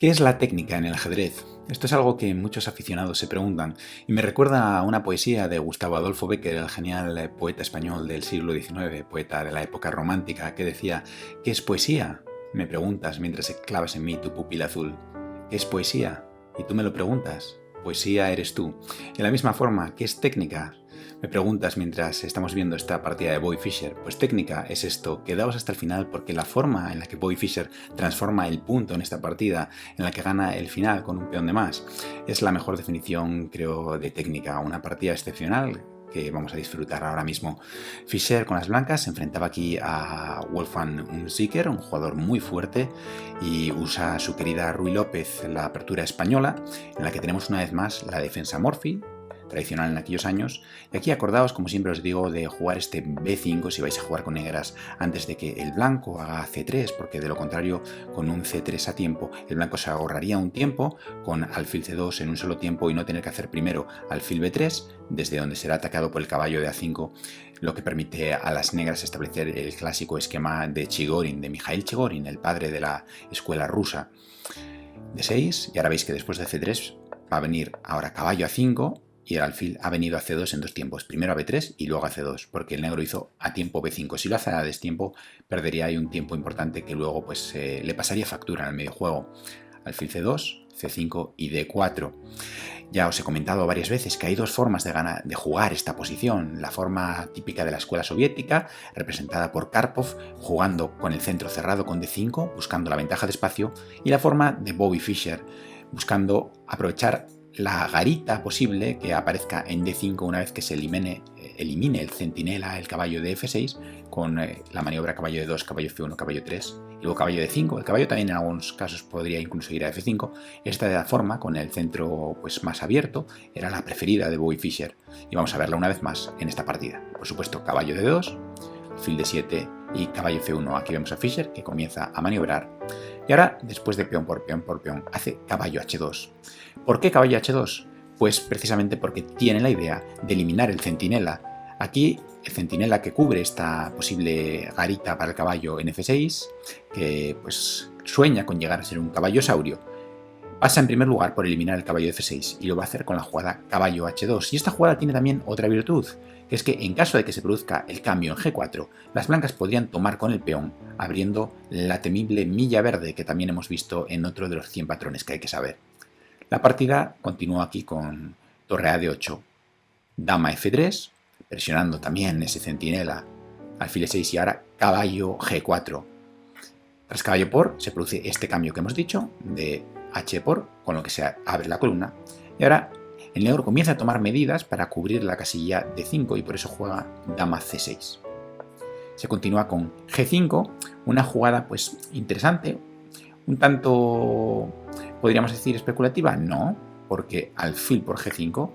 ¿Qué es la técnica en el ajedrez? Esto es algo que muchos aficionados se preguntan y me recuerda a una poesía de Gustavo Adolfo Bécquer, el genial poeta español del siglo XIX, poeta de la época romántica, que decía: ¿qué es poesía? Me preguntas mientras clavas en mí tu pupila azul. ¿Qué es poesía? Y tú me lo preguntas. Poesía eres tú. En la misma forma, ¿qué es técnica? Me preguntas mientras estamos viendo esta partida de Bobby Fischer. Pues técnica es esto, quedaos hasta el final porque la forma en la que Bobby Fischer transforma el punto en esta partida, en la que gana el final con un peón de más, es la mejor definición, creo, de técnica. Una partida excepcional que vamos a disfrutar ahora mismo. Fischer con las blancas se enfrentaba aquí a Wolfgang Unzicker, un jugador muy fuerte, y usa su querida Ruy López, la apertura española, en la que tenemos una vez más la defensa Morphy, tradicional en aquellos años. Y aquí acordaos, como siempre os digo, de jugar este B5 si vais a jugar con negras antes de que el blanco haga C3, porque de lo contrario, con un C3 a tiempo, el blanco se ahorraría un tiempo con alfil C2 en un solo tiempo y no tener que hacer primero alfil B3, desde donde será atacado por el caballo de A5, lo que permite a las negras establecer el clásico esquema de Chigorin, de Mikhail Chigorin, el padre de la escuela rusa. D6, y ahora veis que después de C3 va a venir ahora caballo A5, y el alfil ha venido a C2 en dos tiempos, primero a B3 y luego a C2, porque el negro hizo a tiempo B5. Si lo hace a destiempo, perdería ahí un tiempo importante que luego pues le pasaría factura en el medio juego. Alfil C2, C5 y D4. Ya os he comentado varias veces que hay dos formas de jugar esta posición. La forma típica de la escuela soviética, representada por Karpov, jugando con el centro cerrado con D5, buscando la ventaja de espacio, y la forma de Bobby Fischer, buscando aprovechar la garita posible que aparezca en D5 una vez que se elimine el centinela, el caballo de F6, con la maniobra caballo de 2, caballo F1, caballo 3, y luego caballo de 5. El caballo también en algunos casos podría incluso ir a F5. Esta de la forma, con el centro pues más abierto, era la preferida de Bobby Fischer. Y vamos a verla una vez más en esta partida. Por supuesto, caballo de 2, alfil de 7 y caballo F1. Aquí vemos a Fischer que comienza a maniobrar. Y ahora, después de peón por peón, hace caballo H2. ¿Por qué caballo H2? Pues precisamente porque tiene la idea de eliminar el centinela. Aquí el centinela que cubre esta posible garita para el caballo en F6, que pues sueña con llegar a ser un caballo saurio, pasa en primer lugar por eliminar el caballo de F6 y lo va a hacer con la jugada caballo H2. Y esta jugada tiene también otra virtud, que es que en caso de que se produzca el cambio en G4, las blancas podrían tomar con el peón, abriendo la temible milla verde que también hemos visto en otro de los 100 patrones que hay que saber. La partida continúa aquí con torre A de 8, dama F3, presionando también ese centinela, alfil E6 y ahora caballo G4. Tras caballo por se produce este cambio que hemos dicho de H por, con lo que se abre la columna, y ahora el negro comienza a tomar medidas para cubrir la casilla de 5 y por eso juega dama C6. Se continúa con G5, una jugada pues interesante, un tanto, podríamos decir, especulativa. No, porque alfil por G5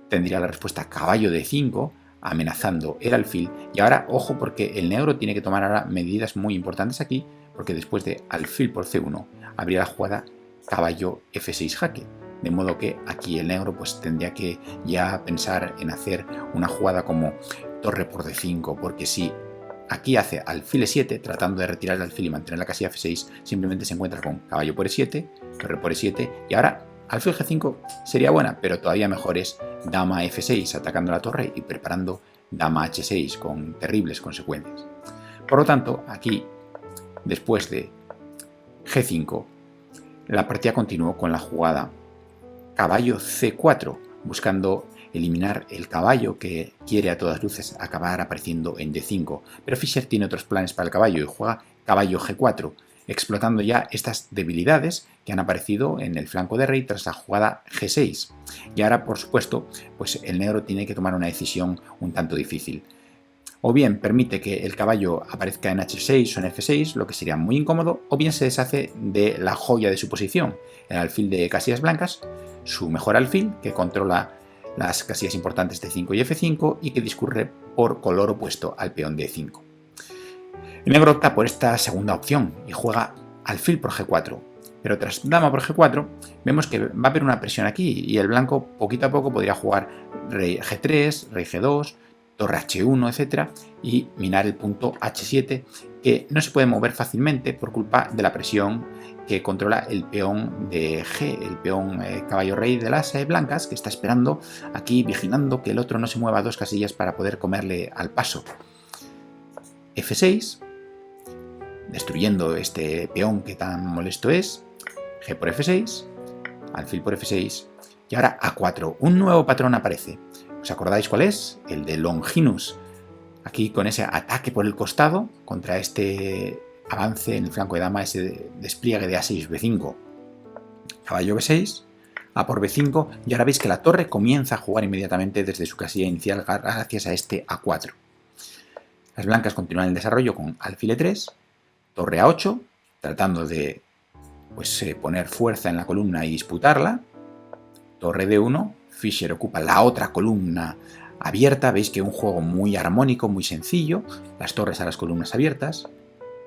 tendría la respuesta caballo de 5, amenazando el alfil. Y ahora, ojo, porque el negro tiene que tomar ahora medidas muy importantes aquí, porque después de alfil por C1 habría la jugada caballo F6 jaque. De modo que aquí el negro pues tendría que ya pensar en hacer una jugada como torre por D5, porque si aquí hace alfil E7, tratando de retirar el alfil y mantener la casilla F6, simplemente se encuentra con caballo por E7, torre por E7, y ahora alfil G5 sería buena, pero todavía mejor es dama F6 atacando la torre y preparando dama H6 con terribles consecuencias. Por lo tanto, aquí, después de G5, la partida continuó con la jugada caballo C4, buscando eliminar el caballo que quiere a todas luces acabar apareciendo en D5. Pero Fischer tiene otros planes para el caballo y juega caballo G4, explotando ya estas debilidades que han aparecido en el flanco de rey tras la jugada G6. Y ahora, por supuesto, pues el negro tiene que tomar una decisión un tanto difícil. O bien permite que el caballo aparezca en H6 o en F6, lo que sería muy incómodo, o bien se deshace de la joya de su posición, el alfil de casillas blancas, su mejor alfil, que controla las casillas importantes de 5 y F5 y que discurre por color opuesto al peón de 5. El negro opta por esta segunda opción y juega alfil por G4, pero tras dama por G4 vemos que va a haber una presión aquí y el blanco poquito a poco podría jugar rey G3, rey G2, torre H1, etcétera, y minar el punto H7, que no se puede mover fácilmente por culpa de la presión que controla el peón de G, el peón caballo rey de las blancas, que está esperando aquí, vigilando que el otro no se mueva 2 casillas para poder comerle al paso. F6, destruyendo este peón que tan molesto es. G por F6, alfil por F6, y ahora A4. Un nuevo patrón aparece. ¿Os acordáis cuál es? El de Longinus. Aquí con ese ataque por el costado contra este avance en el flanco de dama, ese despliegue de A6, B5, caballo B6, A por B5, y ahora veis que la torre comienza a jugar inmediatamente desde su casilla inicial gracias a este A4. Las blancas continúan el desarrollo con alfil E3, torre A8, tratando de poner fuerza en la columna y disputarla. Torre D1, Fischer ocupa la otra columna abierta, veis que un juego muy armónico, muy sencillo, las torres a las columnas abiertas,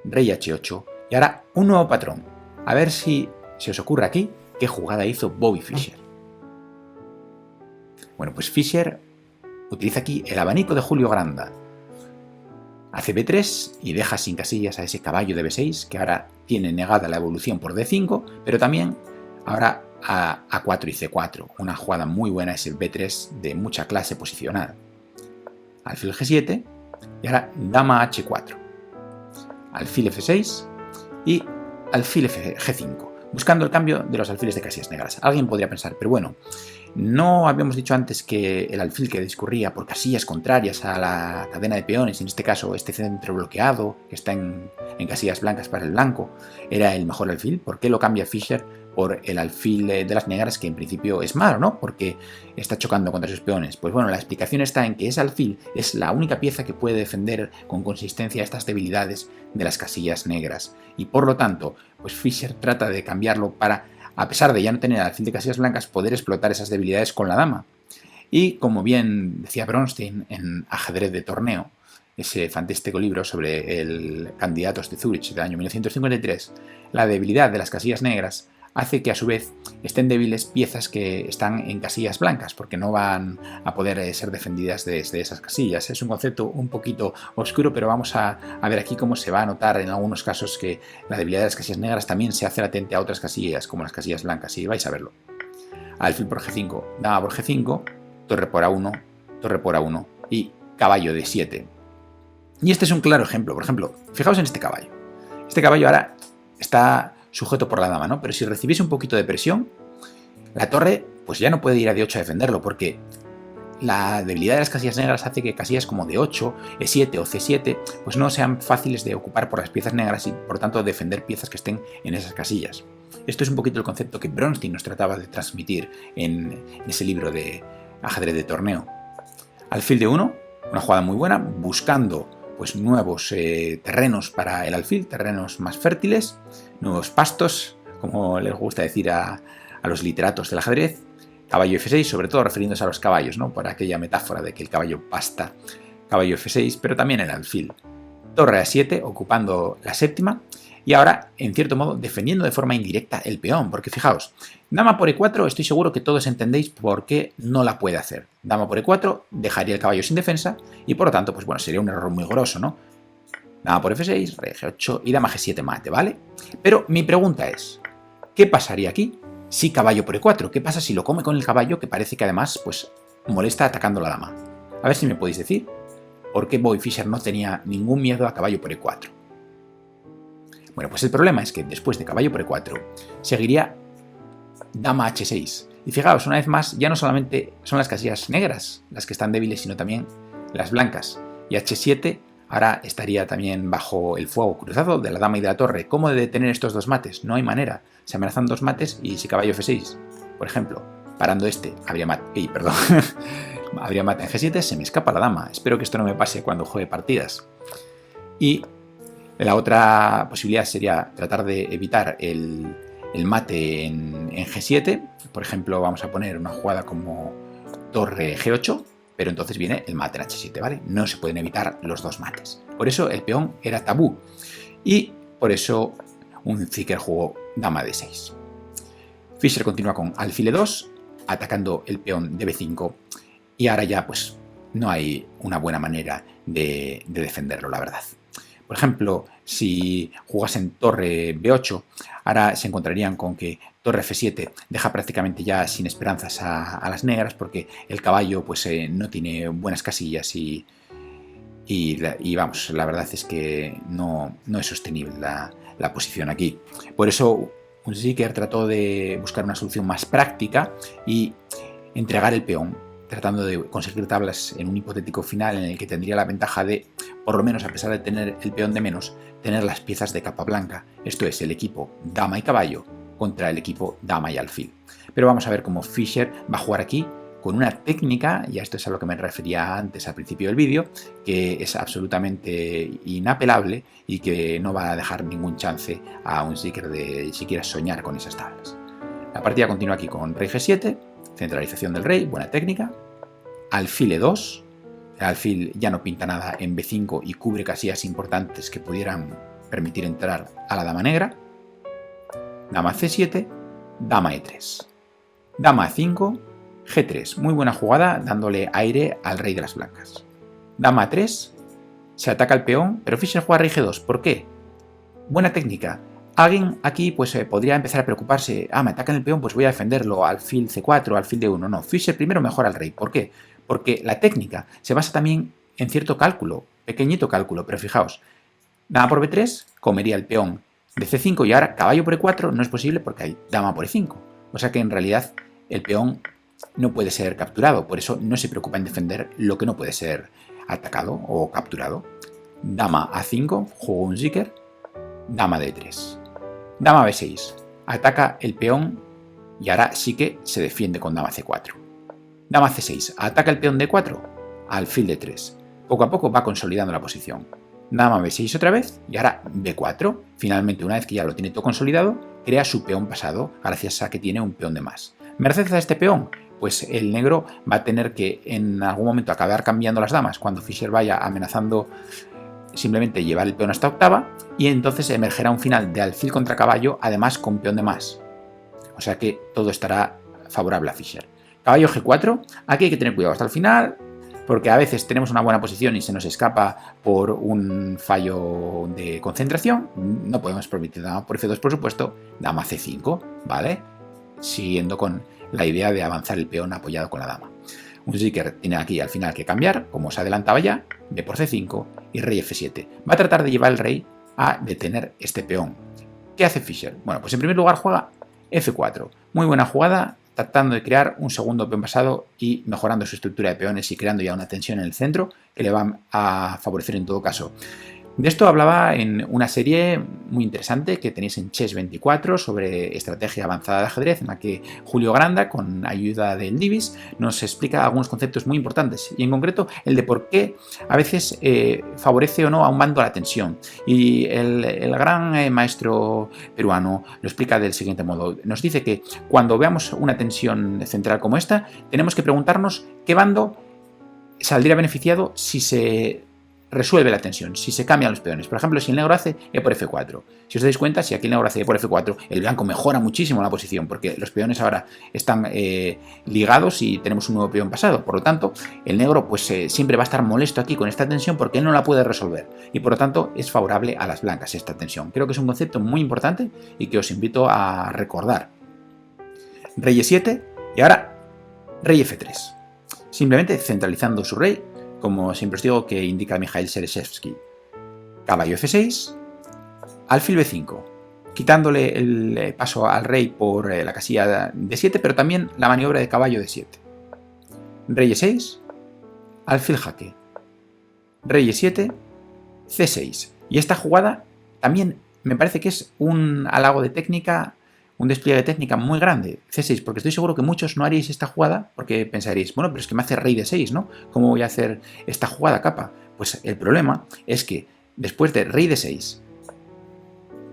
rey H8, y ahora un nuevo patrón. A ver si se os ocurre aquí qué jugada hizo Bobby Fischer. Bueno, pues Fischer utiliza aquí el abanico de Julio Granda. Hace B3 y deja sin casillas a ese caballo de B6, que ahora tiene negada la evolución por D5, pero también ahora a A4 y C4. Una jugada muy buena es el B3 de mucha clase posicional. Alfil G7 y ahora dama H4. Alfil F6 y alfil G5. Buscando el cambio de los alfiles de casillas negras. Alguien podría pensar, pero bueno, ¿no habíamos dicho antes que el alfil que discurría por casillas contrarias a la cadena de peones, en este caso este centro bloqueado, que está en casillas blancas para el blanco, era el mejor alfil? ¿Por qué lo cambia Fischer por el alfil de las negras, que en principio es malo, ¿no? Porque está chocando contra sus peones? Pues bueno, la explicación está en que ese alfil es la única pieza que puede defender con consistencia estas debilidades de las casillas negras. Y por lo tanto, pues Fischer trata de cambiarlo para, a pesar de ya no tener el alfil de casillas blancas, poder explotar esas debilidades con la dama. Y como bien decía Bronstein en Ajedrez de torneo, ese fantástico libro sobre el Candidatos de Zurich del año 1953, la debilidad de las casillas negras hace que a su vez estén débiles piezas que están en casillas blancas, porque no van a poder ser defendidas desde esas casillas. Es un concepto un poquito oscuro, pero vamos a ver aquí cómo se va a notar en algunos casos que la debilidad de las casillas negras también se hace latente a otras casillas, como las casillas blancas, y vais a verlo. Alfil por G5, dama por G5, torre por A1 y caballo D7. Y este es un claro ejemplo. Por ejemplo, fijaos en este caballo. Este caballo ahora está sujeto por la dama, ¿no? Pero si recibiese un poquito de presión, la torre pues ya no puede ir a D8 a defenderlo, porque la debilidad de las casillas negras hace que casillas como D8, E7 o C7 pues no sean fáciles de ocupar por las piezas negras y por tanto defender piezas que estén en esas casillas. Esto es un poquito el concepto que Bronstein nos trataba de transmitir en ese libro de Ajedrez de torneo. Alfil D1, una jugada muy buena, buscando pues nuevos terrenos para el alfil, terrenos más fértiles, nuevos pastos, como les gusta decir a los literatos del ajedrez. Caballo F6, sobre todo refiriéndose a los caballos, ¿no? Por aquella metáfora de que el caballo pasta. Caballo F6, pero también el alfil. Torre A7, ocupando la séptima, y ahora, en cierto modo, defendiendo de forma indirecta el peón, porque fijaos, dama por E4, estoy seguro que todos entendéis por qué no la puede hacer. Dama por E4 dejaría el caballo sin defensa y por lo tanto, pues bueno, sería un error muy grosso, ¿no? Dama por F6, rey G8 y dama G7 mate, ¿vale? Pero mi pregunta es, ¿qué pasaría aquí si caballo por E4? ¿Qué pasa si lo come con el caballo, que parece que además, pues, molesta atacando la dama? A ver si me podéis decir por qué Bobby Fischer no tenía ningún miedo a caballo por E4. Bueno, pues el problema es que después de caballo por E4 seguiría dama H6. Y fijaos, una vez más, ya no solamente son las casillas negras las que están débiles, sino también las blancas. Y H7 ahora estaría también bajo el fuego cruzado de la dama y de la torre. ¿Cómo detener estos dos mates? No hay manera. Se amenazan dos mates y si caballo F6, por ejemplo, parando este, habría mate. Habría mate en G7, se me escapa la dama. Espero que esto no me pase cuando juegue partidas. Y la otra posibilidad sería tratar de evitar el mate en G7. Por ejemplo, vamos a poner una jugada como torre G8, pero entonces viene el mate en H7, ¿vale? No se pueden evitar los dos mates. Por eso el peón era tabú. Y por eso un Zicker jugó dama D6. Fischer continúa con alfil E2, atacando el peón de B5. Y ahora ya, pues, no hay una buena manera de defenderlo, la verdad. Por ejemplo, si jugasen torre B8, ahora se encontrarían con que torre F7 deja prácticamente ya sin esperanzas a las negras, porque el caballo pues no tiene buenas casillas y vamos, la verdad es que no es sostenible la posición aquí. Por eso Unziker trató de buscar una solución más práctica y entregar el peón, tratando de conseguir tablas en un hipotético final en el que tendría la ventaja de, por lo menos a pesar de tener el peón de menos, tener las piezas de capa blanca, esto es, el equipo dama y caballo contra el equipo dama y alfil. Pero vamos a ver cómo Fischer va a jugar aquí con una técnica, y a esto es a lo que me refería antes al principio del vídeo, que es absolutamente inapelable y que no va a dejar ningún chance a Unziker de siquiera soñar con esas tablas. La partida continúa aquí con rey G7, centralización del rey, buena técnica, alfil E2, el alfil ya no pinta nada en B5 y cubre casillas importantes que pudieran permitir entrar a la dama negra, dama C7, dama E3, dama A5, G3, muy buena jugada dándole aire al rey de las blancas. Dama A3, se ataca el peón, pero Fischer juega rey G2, ¿por qué? Buena técnica. Alguien aquí pues podría empezar a preocuparse, me atacan el peón, pues voy a defenderlo, alfil C4, alfil D1. No, Fischer primero mejora al rey. ¿Por qué? Porque la técnica se basa también en cierto cálculo, pequeñito cálculo, pero fijaos, dama por B3 comería el peón de C5 y ahora caballo por E4 no es posible porque hay dama por E5. O sea que en realidad el peón no puede ser capturado, por eso no se preocupa en defender lo que no puede ser atacado o capturado. Dama A5, juego Unziker, dama D3. Dama B6, ataca el peón y ahora sí que se defiende con dama C4. Dama C6, ataca el peón D4, alfil D3. Poco a poco va consolidando la posición. Dama B6 otra vez y ahora B4. Finalmente, una vez que ya lo tiene todo consolidado, crea su peón pasado gracias a que tiene un peón de más. Merced a este peón, pues el negro va a tener que en algún momento acabar cambiando las damas cuando Fischer vaya amenazando simplemente llevar el peón hasta octava y entonces emergerá un final de alfil contra caballo, además con peón de más. O sea que todo estará favorable a Fischer. Caballo G4, aquí hay que tener cuidado hasta el final, porque a veces tenemos una buena posición y se nos escapa por un fallo de concentración. No podemos permitir dama por F2, por supuesto, dama C5, ¿vale? Siguiendo con la idea de avanzar el peón apoyado con la dama. Unziker tiene aquí al final que cambiar, como se adelantaba ya, B por C5 y rey F7. Va a tratar de llevar el rey a detener este peón. ¿Qué hace Fischer? Bueno, pues en primer lugar juega F4. Muy buena jugada, tratando de crear un segundo peón pasado y mejorando su estructura de peones y creando ya una tensión en el centro que le va a favorecer en todo caso. De esto hablaba en una serie muy interesante que tenéis en Chess24 sobre estrategia avanzada de ajedrez, en la que Julio Granda, con ayuda del Divis, nos explica algunos conceptos muy importantes y en concreto el de por qué a veces favorece o no a un bando la tensión. Y el gran maestro peruano lo explica del siguiente modo. Nos dice que cuando veamos una tensión central como esta, tenemos que preguntarnos qué bando saldría beneficiado si se resuelve la tensión, si se cambian los peones. Por ejemplo, si el negro hace E por F4. Si os dais cuenta, si aquí el negro hace E por F4, el blanco mejora muchísimo la posición, porque los peones ahora están ligados y tenemos un nuevo peón pasado. Por lo tanto, el negro pues siempre va a estar molesto aquí con esta tensión porque él no la puede resolver. Y por lo tanto, es favorable a las blancas esta tensión. Creo que es un concepto muy importante y que os invito a recordar. Rey E7 y ahora rey F3. Simplemente centralizando su rey, como siempre os digo que indica Mikhail Sereshevsky. Caballo F6, alfil B5, quitándole el paso al rey por la casilla D7, pero también la maniobra de caballo D7. Rey E6, alfil jaque, rey E7, C6. Y esta jugada también me parece que es un halago de técnica, un despliegue de técnica muy grande, C6, porque estoy seguro que muchos no haréis esta jugada porque pensaréis, bueno, pero es que me hace rey de 6, ¿no? ¿Cómo voy a hacer esta jugada, capa? Pues el problema es que después de rey de 6,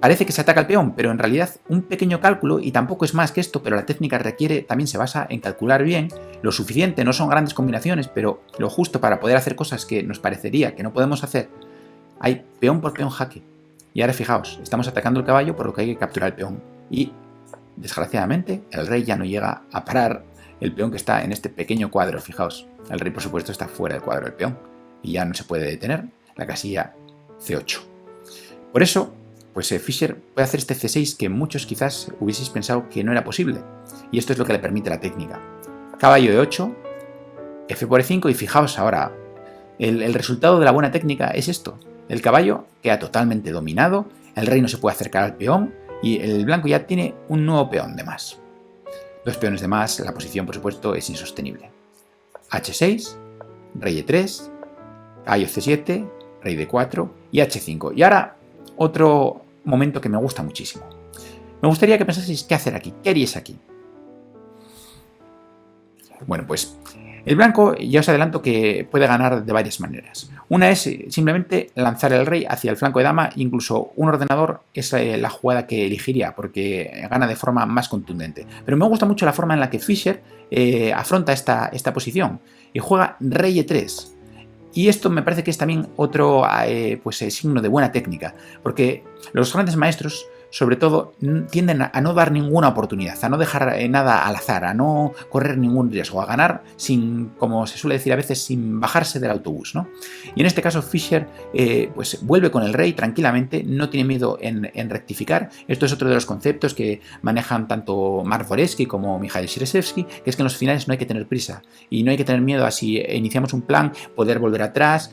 parece que se ataca el peón, pero en realidad un pequeño cálculo, y tampoco es más que esto, pero la técnica requiere, también se basa en calcular bien lo suficiente, no son grandes combinaciones, pero lo justo para poder hacer cosas que nos parecería que no podemos hacer. Hay peón por peón jaque. Y ahora fijaos, estamos atacando el caballo, por lo que hay que capturar el peón. Y desgraciadamente, el rey ya no llega a parar el peón que está en este pequeño cuadro. Fijaos, el rey por supuesto está fuera del cuadro del peón y ya no se puede detener la casilla C8. Por eso, pues Fischer puede hacer este C6 que muchos quizás hubieseis pensado que no era posible. Y esto es lo que le permite la técnica. Caballo E8, F por E5 y fijaos ahora, el resultado de la buena técnica es esto. El caballo queda totalmente dominado, el rey no se puede acercar al peón y el blanco ya tiene un nuevo peón de más. 2 peones de más, la posición por supuesto es insostenible. H6, rey E3, caballo C7, rey D4 y H5. Y ahora otro momento que me gusta muchísimo. Me gustaría que pensaseis qué hacer aquí, qué haríais aquí. Bueno, pues el blanco ya os adelanto que puede ganar de varias maneras. Una es simplemente lanzar el rey hacia el flanco de dama, incluso un ordenador es la jugada que elegiría porque gana de forma más contundente. Pero me gusta mucho la forma en la que Fischer afronta esta posición y juega rey E3. Y esto me parece que es también otro signo de buena técnica, porque los grandes maestros sobre todo tienden a no dar ninguna oportunidad, a no dejar nada al azar, a no correr ningún riesgo, a ganar sin, como se suele decir a veces, sin bajarse del autobús, ¿no? Y en este caso Fischer pues vuelve con el rey tranquilamente, no tiene miedo en rectificar. Esto es otro de los conceptos que manejan tanto Mark Dvoretzky como Mikhail Shrestevsky, que es que en los finales no hay que tener prisa y no hay que tener miedo a si iniciamos un plan, poder volver atrás,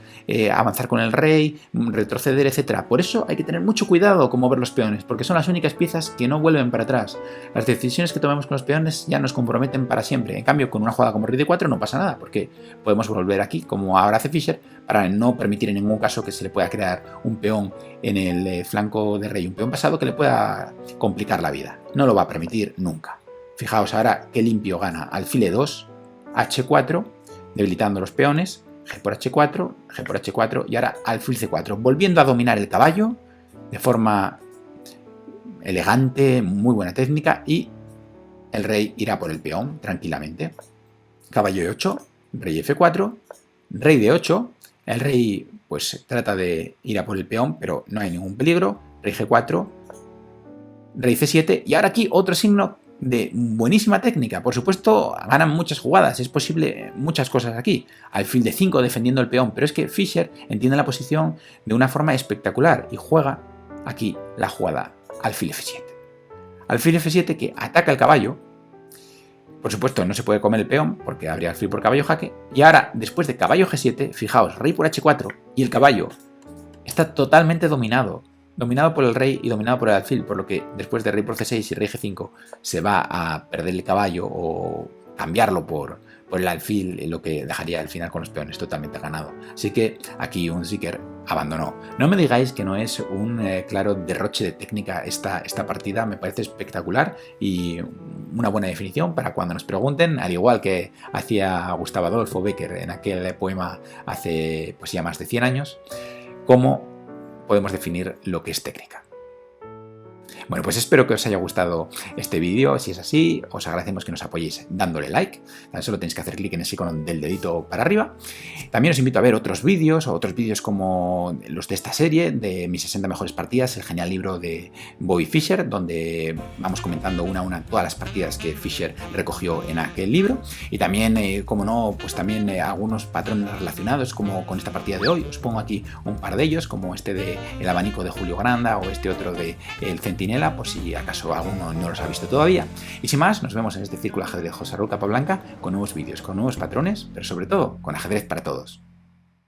avanzar con el rey, retroceder, etc. Por eso hay que tener mucho cuidado con mover los peones, porque son las únicas piezas que no vuelven para atrás. Las decisiones que tomemos con los peones ya nos comprometen para siempre. En cambio, con una jugada como rey de 4 no pasa nada, porque podemos volver aquí, como ahora hace Fischer, para no permitir en ningún caso que se le pueda crear un peón en el flanco de rey, un peón pasado que le pueda complicar la vida. No lo va a permitir nunca. Fijaos ahora qué limpio gana alfil E2, H4, debilitando los peones, G por H4, G por H4 y ahora alfil C4, volviendo a dominar el caballo de forma elegante, muy buena técnica, y el rey irá por el peón tranquilamente. Caballo E8, rey F4, rey D8, el rey pues trata de ir a por el peón, pero no hay ningún peligro, rey G4, rey C7, y ahora aquí otro signo de buenísima técnica. Por supuesto, ganan muchas jugadas, es posible muchas cosas aquí. Alfil D5 defendiendo el peón, pero es que Fischer entiende la posición de una forma espectacular y juega aquí la jugada alfil F7. Alfil F7 que ataca el caballo. Por supuesto, no se puede comer el peón porque habría alfil por caballo jaque. Y ahora, después de caballo G7, fijaos, rey por H4 y el caballo está totalmente dominado. Dominado por el rey y dominado por el alfil, por lo que después de rey por C6 y rey G5 se va a perder el caballo o cambiarlo por el alfil, lo que dejaría al final con los peones totalmente ganado. Así que aquí Unzicker abandonó. No me digáis que no es un claro derroche de técnica esta partida, me parece espectacular y una buena definición para cuando nos pregunten, al igual que hacía Gustavo Adolfo Bécquer en aquel poema hace pues ya más de 100 años, cómo podemos definir lo que es técnica. Bueno, pues espero que os haya gustado este vídeo. Si es así, os agradecemos que nos apoyéis dándole like. Tan solo tenéis que hacer clic en ese icono del dedito para arriba. También os invito a ver otros vídeos como los de esta serie, de mis 60 mejores partidas, el genial libro de Bobby Fischer, donde vamos comentando una a una todas las partidas que Fischer recogió en aquel libro. Y también, como no, pues también algunos patrones relacionados como con esta partida de hoy. Os pongo aquí un par de ellos, como este de El abanico de Julio Granda o este otro de El Centinela, por si acaso alguno no los ha visto todavía. Y sin más, nos vemos en este Círculo Ajedrez de José Raúl Capablanca con nuevos vídeos, con nuevos patrones, pero sobre todo con ajedrez para todos.